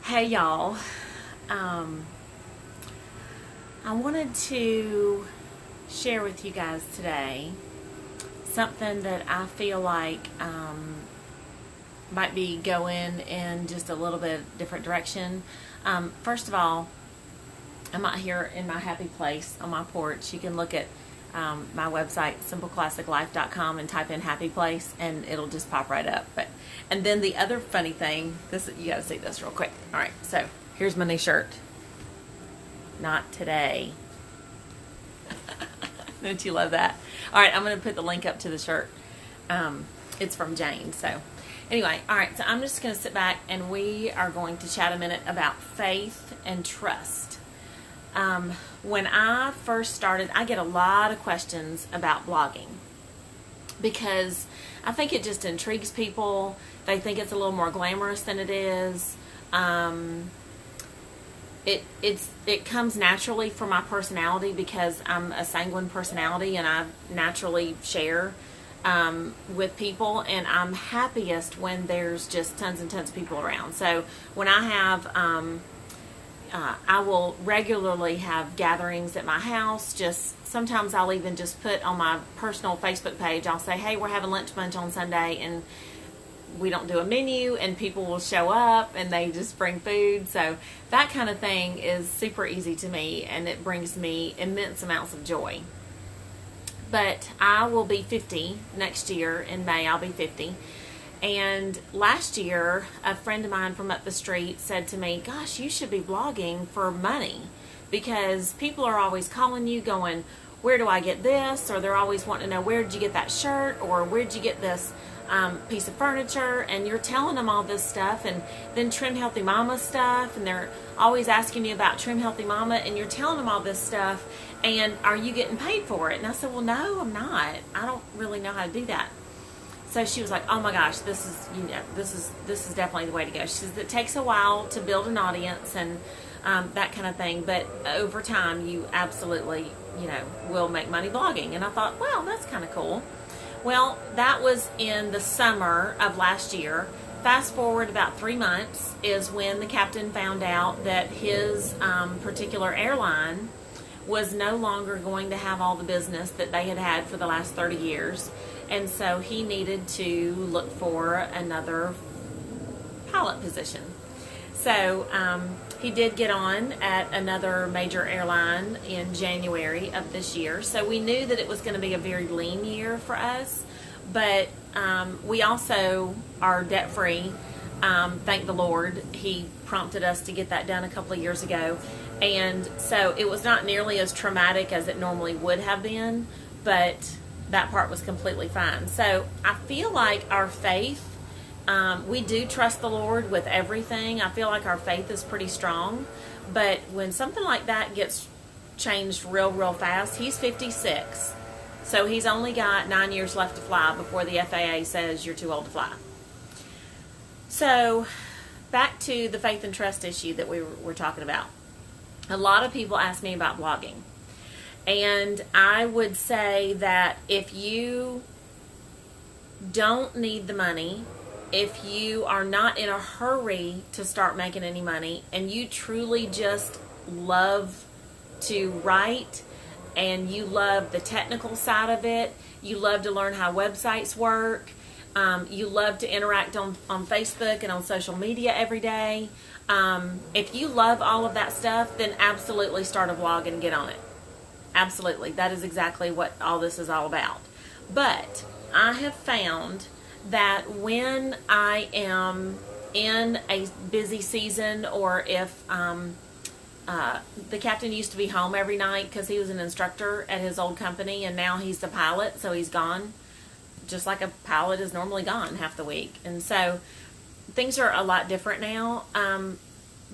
Hey y'all, I wanted to share with you guys today something that I feel like might be going in just a little bit different direction. First of all, I'm out here in my happy place on my porch. You can look at my website, simpleclassiclife.com, and type in happy place, and it'll just pop right up. And then the other funny thing, this you got to see this real quick. All right, so here's my new shirt. Not today. Don't you love that? All right, I'm going to put the link up to the shirt. It's from Jane. So anyway, all right, so I'm just going to sit back and we are going to chat a minute about faith and trust. When I first started, I get a lot of questions about blogging because I think it just intrigues people. They think it's a little more glamorous than it is. It comes naturally for my personality because I'm a sanguine personality and I naturally share with people, and I'm happiest when there's just tons and tons of people around. So when I have I will regularly have gatherings at my house. Just sometimes I'll even just put on my personal Facebook page, I'll say, hey, we're having lunch bunch on Sunday, and we don't do a menu, and people will show up and they just bring food. So that kind of thing is super easy to me, and it brings me immense amounts of joy. But I will be 50 next year. In May I'll be 50. And last year, a friend of mine from up the street said to me, gosh, you should be blogging for money, because people are always calling you going, where do I get this? Or they're always wanting to know, where did you get that shirt? Or where did you get this piece of furniture? And you're telling them all this stuff, and then Trim Healthy Mama stuff, and they're always asking you about Trim Healthy Mama, and you're telling them all this stuff, and are you getting paid for it? And I said, well, no, I'm not. I don't really know how to do that. So she was like, oh my gosh, this is definitely the way to go. She says it takes a while to build an audience and that kind of thing, but over time you absolutely, will make money blogging. And I thought, well, that's kind of cool. Well, that was in the summer of last year. Fast forward about 3 months is when the captain found out that his particular airline was no longer going to have all the business that they had had for the last 30 years. And so he needed to look for another pilot position. So he did get on at another major airline in January of this year. So we knew that it was going to be a very lean year for us. But we also are debt-free. Thank the Lord. He prompted us to get that done a couple of years ago. And so it was not nearly as traumatic as it normally would have been, but that part was completely fine. So I feel like our faith, we do trust the Lord with everything. I feel like our faith is pretty strong. But when something like that gets changed real fast, he's 56. So he's only got 9 years left to fly before the FAA says you're too old to fly. So back to the faith and trust issue that we were talking about. A lot of people ask me about blogging. And I would say that if you don't need the money, if you are not in a hurry to start making any money, and you truly just love to write, and you love the technical side of it, you love to learn how websites work, you love to interact on Facebook and on social media every day, if you love all of that stuff, then absolutely start a blog and get on it. Absolutely. That is exactly what all this is all about. But I have found that when I am in a busy season, or if the captain used to be home every night because he was an instructor at his old company, and now he's the pilot, so he's gone, just like a pilot is normally gone half the week. And so things are a lot different now.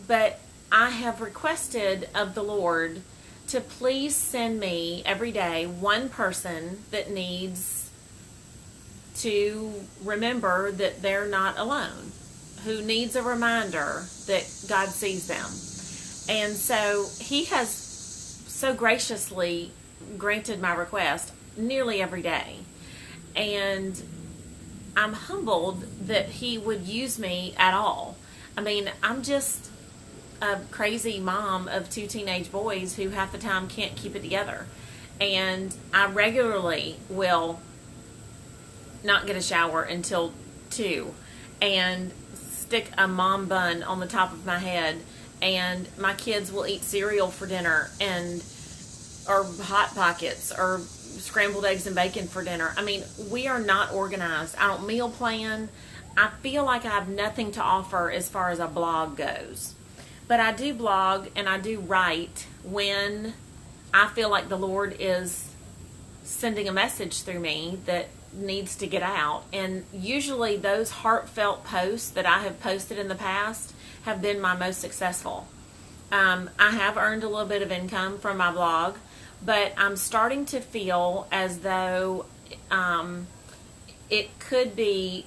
But I have requested of the Lord to please send me every day one person that needs to remember that they're not alone, who needs a reminder that God sees them. And so he has so graciously granted my request nearly every day. And I'm humbled that he would use me at all. I mean, I'm just a crazy mom of 2 teenage boys who half the time can't keep it together. And I regularly will not get a shower until 2 and stick a mom bun on the top of my head, and my kids will eat cereal for dinner and or hot pockets or scrambled eggs and bacon for dinner. I mean, we are not organized. I don't meal plan. I feel like I have nothing to offer as far as a blog goes. But I do blog and I do write when I feel like the Lord is sending a message through me that needs to get out. And usually those heartfelt posts that I have posted in the past have been my most successful. I have earned a little bit of income from my blog, but I'm starting to feel as though it could be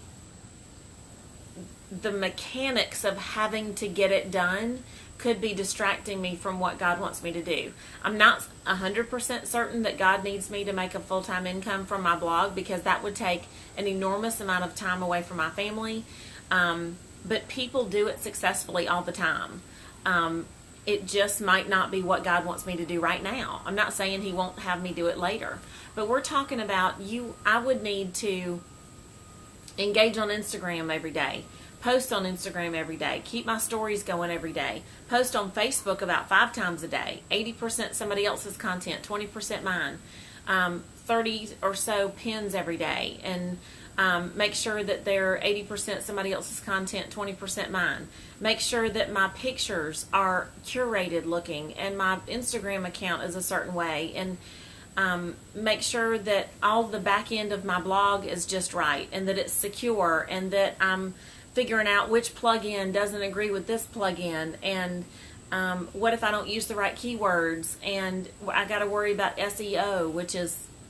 the mechanics of having to get it done could be distracting me from what God wants me to do. I'm not 100% certain that God needs me to make a full-time income from my blog, because that would take an enormous amount of time away from my family. But people do it successfully all the time. It just might not be what God wants me to do right now. I'm not saying He won't have me do it later. But we're talking about I would need to engage on Instagram every day. Post on Instagram every day. Keep my stories going every day. Post on Facebook about 5 times a day. 80% somebody else's content, 20% mine. 30 or so pins every day. And make sure that they're 80% somebody else's content, 20% mine. Make sure that my pictures are curated looking and my Instagram account is a certain way. And make sure that all the back end of my blog is just right and that it's secure and that I'm figuring out which plugin doesn't agree with this plugin, and what if I don't use the right keywords, and I got to worry about SEO, which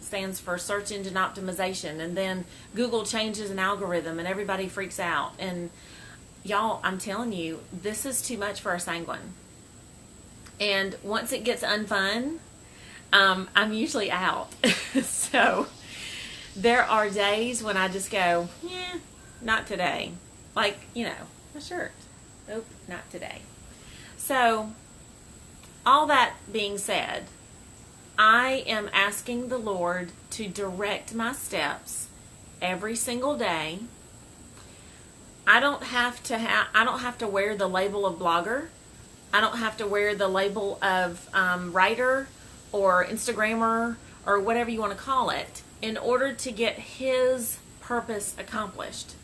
stands for search engine optimization, and then Google changes an algorithm and everybody freaks out. And y'all, I'm telling you, this is too much for a sanguine. And once it gets unfun, I'm usually out. So there are days when I just go, yeah, not today. Like, my shirt. Nope, not today. So, all that being said, I am asking the Lord to direct my steps every single day. I don't have to wear the label of blogger. I don't have to wear the label of writer or Instagrammer or whatever you want to call it in order to get His purpose accomplished.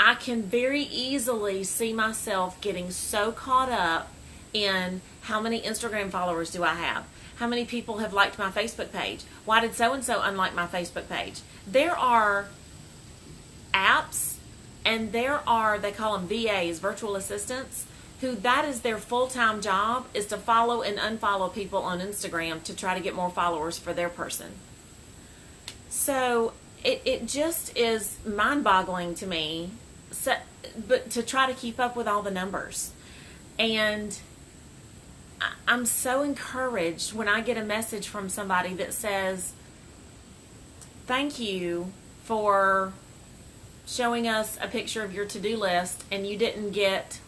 I can very easily see myself getting so caught up in how many Instagram followers do I have? How many people have liked my Facebook page? Why did so-and-so unlike my Facebook page? There are apps, and they call them VAs, virtual assistants, who that is their full-time job, is to follow and unfollow people on Instagram to try to get more followers for their person. So it just is mind-boggling to me, but to try to keep up with all the numbers. And I'm so encouraged when I get a message from somebody that says, thank you for showing us a picture of your to-do list and you didn't get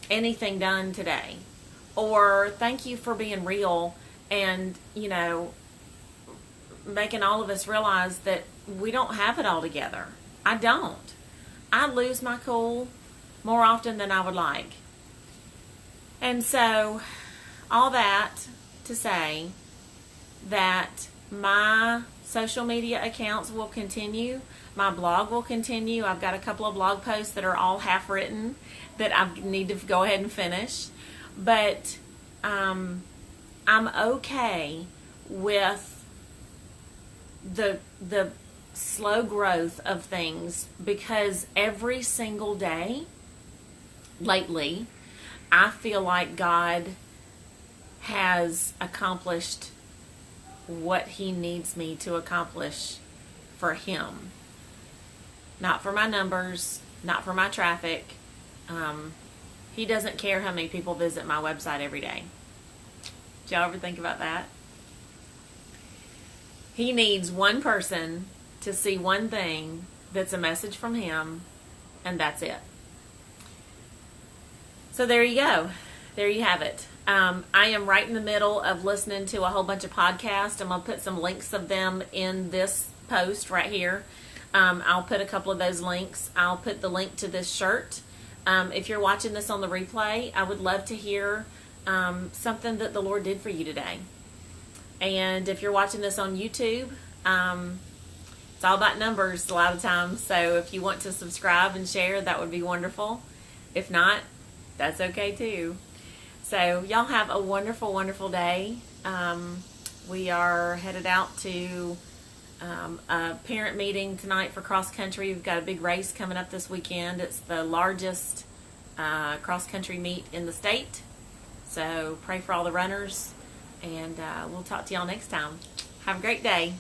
anything done today. Or thank you for being real and, making all of us realize that we don't have it all together. I don't. I lose my cool more often than I would like. And so, all that to say that my social media accounts will continue. My blog will continue. I've got a couple of blog posts that are all half written that I need to go ahead and finish. But I'm okay with the slow growth of things, because every single day lately I feel like God has accomplished what He needs me to accomplish for Him. Not for my numbers, not for my traffic. He doesn't care how many people visit my website every day. Did y'all ever think about that? He needs one person to see one thing that's a message from Him, and that's it. So there you go. There you have it. I am right in the middle of listening to a whole bunch of podcasts. I'm going to put some links of them in this post right here. I'll put a couple of those links. I'll put the link to this shirt. If you're watching this on the replay, I would love to hear something that the Lord did for you today. And if you're watching this on YouTube, it's all about numbers a lot of times. So if you want to subscribe and share, that would be wonderful. If not, that's okay too. So y'all have a wonderful, wonderful day. We are headed out to a parent meeting tonight for cross country. We've got a big race coming up this weekend. It's the largest cross country meet in the state. So pray for all the runners, and we'll talk to y'all next time. Have a great day.